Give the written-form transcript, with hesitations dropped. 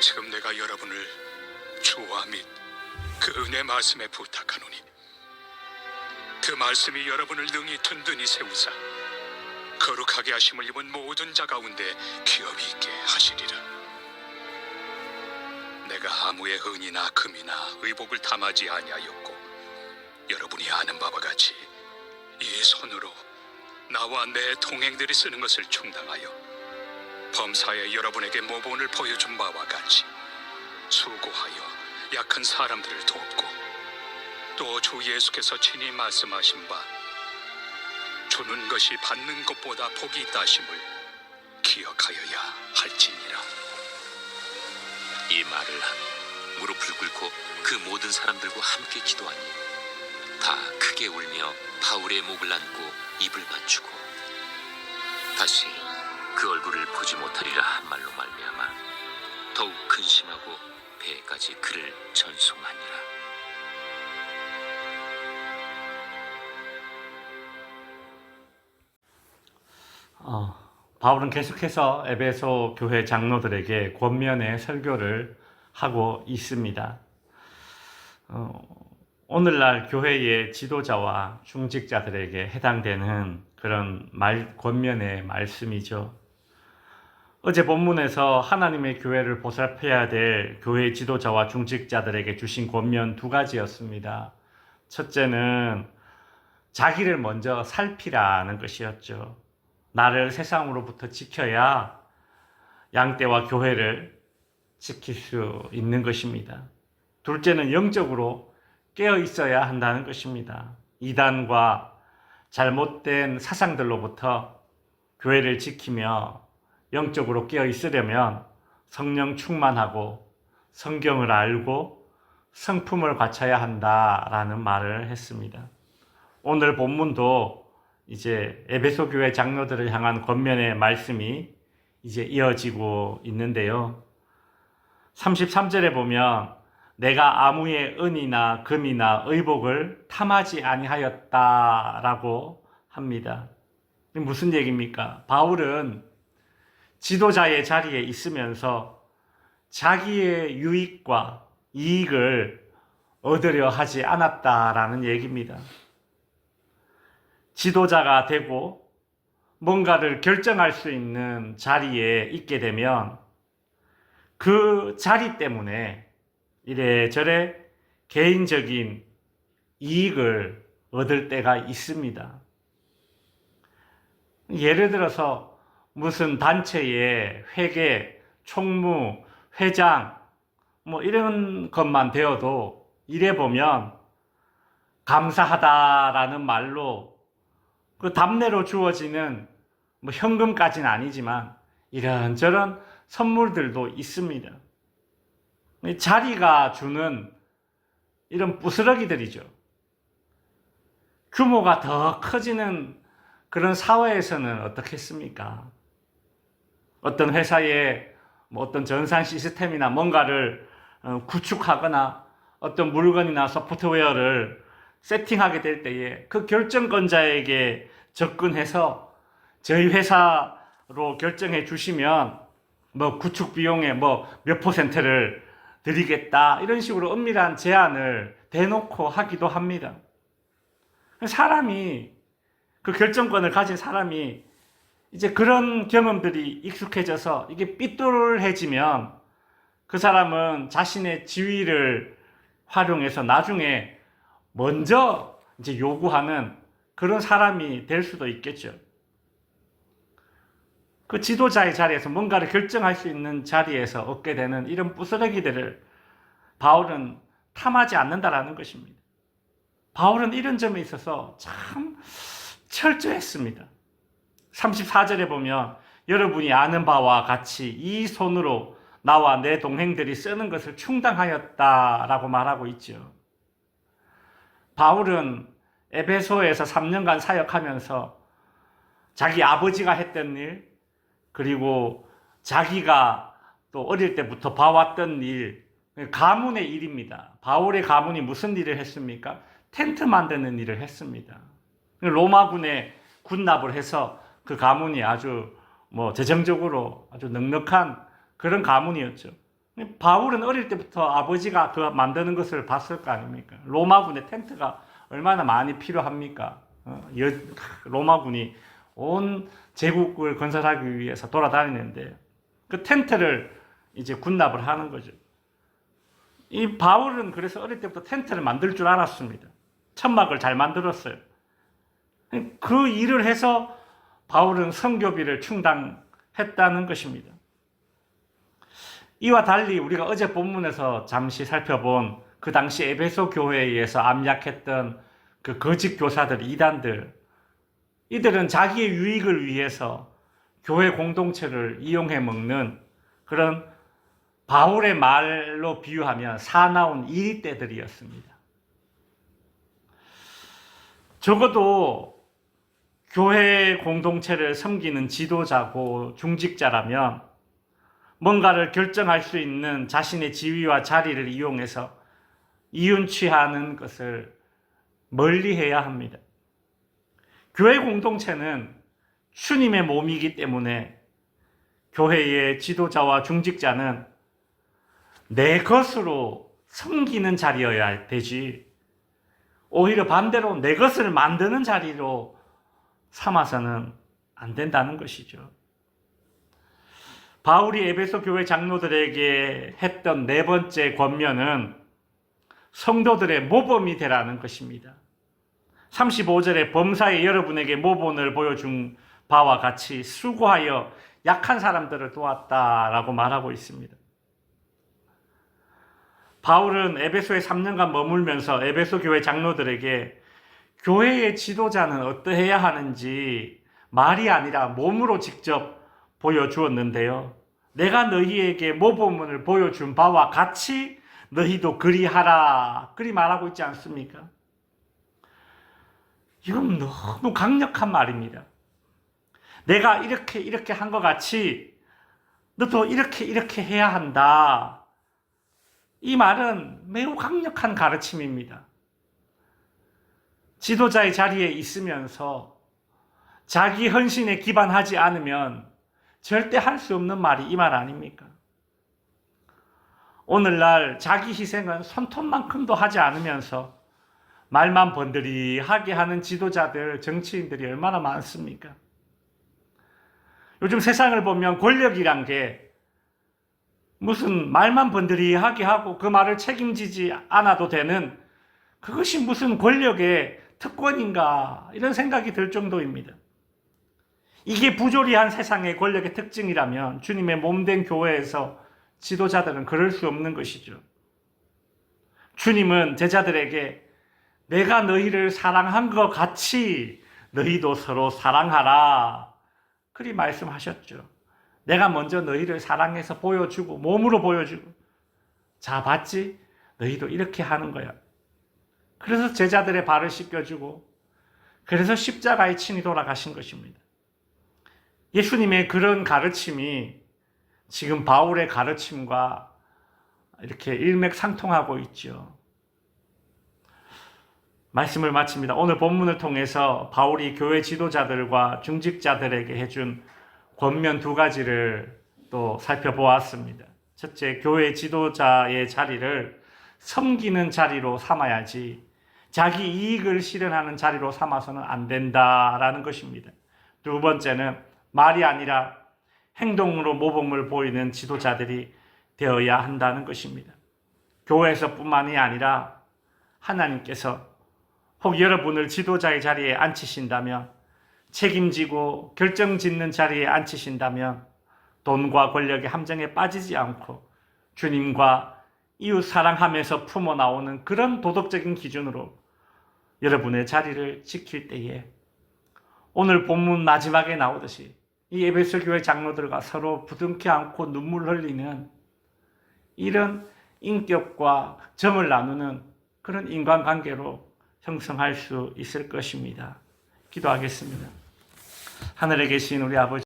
지금 내가 여러분을 주와 및 그 은혜 말씀에 부탁하노니 그 말씀이 여러분을 능히 든든히 세우사 거룩하게 하심을 입은 모든 자 가운데 기업이 있게 하시리라. 내가 아무의 은이나 금이나 의복을 탐하지 아니하였고 여러분이 아는 바와 같이 이 손으로 나와 내 동행들이 쓰는 것을 충당하여 범사에 여러분에게 모본을 보여준 바와 같이 수고하여 약한 사람들을 돕고 또 주 예수께서 친히 말씀하신 바 주는 것이 받는 것보다 복이 있다 하심을 기억하여야 할지니라. 이 말을 하고 무릎을 꿇고 그 모든 사람들과 함께 기도하니 다 크게 울며 바울의 목을 안고 입을 맞추고 다시 그 얼굴을 보지 못하리라 한 말로 말미암아 더욱 근심하고 배까지 그를 전송하니라. 바울은 계속해서 에베소 교회 장로들에게 권면의 설교를 하고 있습니다. 오늘날 교회의 지도자와 중직자들에게 해당되는 그런 권면의 말씀이죠. 어제 본문에서 하나님의 교회를 보살펴야 될 교회 지도자와 중직자들에게 주신 권면 두 가지였습니다. 첫째는 자기를 먼저 살피라는 것이었죠. 나를 세상으로부터 지켜야 양떼와 교회를 지킬 수 있는 것입니다. 둘째는 영적으로 깨어 있어야 한다는 것입니다. 이단과 잘못된 사상들로부터 교회를 지키며 영적으로 깨어 있으려면 성령 충만하고 성경을 알고 성품을 갖춰야 한다라는 말을 했습니다. 오늘 본문도 이제 에베소 교회 장로들을 향한 권면의 말씀이 이제 이어지고 있는데요. 33절에 보면 내가 아무의 은이나 금이나 의복을 탐하지 아니하였다라고 합니다. 무슨 얘기입니까? 바울은 지도자의 자리에 있으면서 자기의 유익과 이익을 얻으려 하지 않았다라는 얘기입니다. 지도자가 되고 뭔가를 결정할 수 있는 자리에 있게 되면 그 자리 때문에 이래저래 개인적인 이익을 얻을 때가 있습니다. 예를 들어서 무슨 단체의 회계, 총무, 회장 이런 것만 되어도 이래 보면 감사하다라는 말로 그 답례로 주어지는 현금까지는 아니지만 이런저런 선물들도 있습니다. 자리가 주는 이런 부스러기들이죠. 규모가 더 커지는 그런 사회에서는 어떻겠습니까? 어떤 회사에 어떤 전산 시스템이나 뭔가를 구축하거나 어떤 물건이나 소프트웨어를 세팅하게 될 때에 그 결정권자에게 접근해서 저희 회사로 결정해 주시면 구축 비용의 몇 퍼센트를 드리겠다 이런 식으로 은밀한 제안을 대놓고 하기도 합니다. 사람이 그 결정권을 가진 사람이 이제 그런 경험들이 익숙해져서 이게 삐뚤해지면 그 사람은 자신의 지위를 활용해서 나중에 먼저 이제 요구하는 그런 사람이 될 수도 있겠죠. 그 지도자의 자리에서 뭔가를 결정할 수 있는 자리에서 얻게 되는 이런 부스러기들을 바울은 탐하지 않는다라는 것입니다. 바울은 이런 점에 있어서 참 철저했습니다. 34절에 보면 여러분이 아는 바와 같이 이 손으로 나와 내 동행들이 쓰는 것을 충당하였다라고 말하고 있죠. 바울은 에베소에서 3년간 사역하면서 자기 아버지가 했던 일, 그리고 자기가 또 어릴 때부터 봐왔던 일, 가문의 일입니다. 바울의 가문이 무슨 일을 했습니까? 텐트 만드는 일을 했습니다. 로마군에 군납을 해서 그 가문이 아주 재정적으로 아주 넉넉한 그런 가문이었죠. 바울은 어릴 때부터 아버지가 그 만드는 것을 봤을 거 아닙니까? 로마군의 텐트가 얼마나 많이 필요합니까? 로마군이 온 제국을 건설하기 위해서 돌아다니는데 그 텐트를 이제 군납을 하는 거죠. 이 바울은 그래서 어릴 때부터 텐트를 만들 줄 알았습니다. 천막을 잘 만들었어요. 그 일을 해서 바울은 선교비를 충당했다는 것입니다. 이와 달리 우리가 어제 본문에서 잠시 살펴본 그 당시 에베소 교회에 의해서 압력했던 그 거짓 교사들, 이단들, 이들은 자기의 유익을 위해서 교회 공동체를 이용해 먹는 그런 바울의 말로 비유하면 사나운 이리떼들이었습니다. 적어도 교회 공동체를 섬기는 지도자고 중직자라면 뭔가를 결정할 수 있는 자신의 지위와 자리를 이용해서 이윤취하는 것을 멀리해야 합니다. 교회 공동체는 주님의 몸이기 때문에 교회의 지도자와 중직자는 내 것으로 섬기는 자리여야 되지, 오히려 반대로 내 것을 만드는 자리로 삼아서는 안 된다는 것이죠. 바울이 에베소 교회 장로들에게 했던 네 번째 권면은 성도들의 모범이 되라는 것입니다. 35절에 범사에 여러분에게 모본을 보여준 바와 같이 수고하여 약한 사람들을 도왔다라고 말하고 있습니다. 바울은 에베소에 3년간 머물면서 에베소 교회 장로들에게 교회의 지도자는 어떠해야 하는지 말이 아니라 몸으로 직접 보여주었는데요. 내가 너희에게 모범을 보여준 바와 같이 너희도 그리하라. 그리 말하고 있지 않습니까? 이건 너무 강력한 말입니다. 내가 이렇게 한 것 같이 너도 이렇게 해야 한다. 이 말은 매우 강력한 가르침입니다. 지도자의 자리에 있으면서 자기 헌신에 기반하지 않으면 절대 할 수 없는 말이 이 말 아닙니까? 오늘날 자기 희생은 손톱만큼도 하지 않으면서 말만 번들이하게 하는 지도자들, 정치인들이 얼마나 많습니까? 요즘 세상을 보면 권력이란 게 무슨 말만 번들이하게 하고 그 말을 책임지지 않아도 되는 그것이 무슨 권력의 특권인가 이런 생각이 들 정도입니다. 이게 부조리한 세상의 권력의 특징이라면 주님의 몸된 교회에서 지도자들은 그럴 수 없는 것이죠. 주님은 제자들에게 내가 너희를 사랑한 것 같이 너희도 서로 사랑하라. 그리 말씀하셨죠. 내가 먼저 너희를 사랑해서 보여주고 몸으로 보여주고 자 봤지? 너희도 이렇게 하는 거야. 그래서 제자들의 발을 씻겨주고 그래서 십자가에 친히 돌아가신 것입니다. 예수님의 그런 가르침이 지금 바울의 가르침과 이렇게 일맥상통하고 있죠. 말씀을 마칩니다. 오늘 본문을 통해서 바울이 교회 지도자들과 중직자들에게 해준 권면 두 가지를 또 살펴보았습니다. 첫째, 교회 지도자의 자리를 섬기는 자리로 삼아야지 자기 이익을 실현하는 자리로 삼아서는 안 된다라는 것입니다. 두 번째는 말이 아니라 행동으로 모범을 보이는 지도자들이 되어야 한다는 것입니다. 교회에서뿐만이 아니라 하나님께서 혹 여러분을 지도자의 자리에 앉히신다면, 책임지고 결정짓는 자리에 앉히신다면 돈과 권력의 함정에 빠지지 않고 주님과 이웃 사랑하면서 품어나오는 그런 도덕적인 기준으로 여러분의 자리를 지킬 때에 오늘 본문 마지막에 나오듯이 이 에베소 교회 장로들과 서로 부둥켜 안고 눈물 흘리는 이런 인격과 정을 나누는 그런 인간관계로 형성할 수 있을 것입니다. 기도하겠습니다. 하늘에 계신 우리 아버지,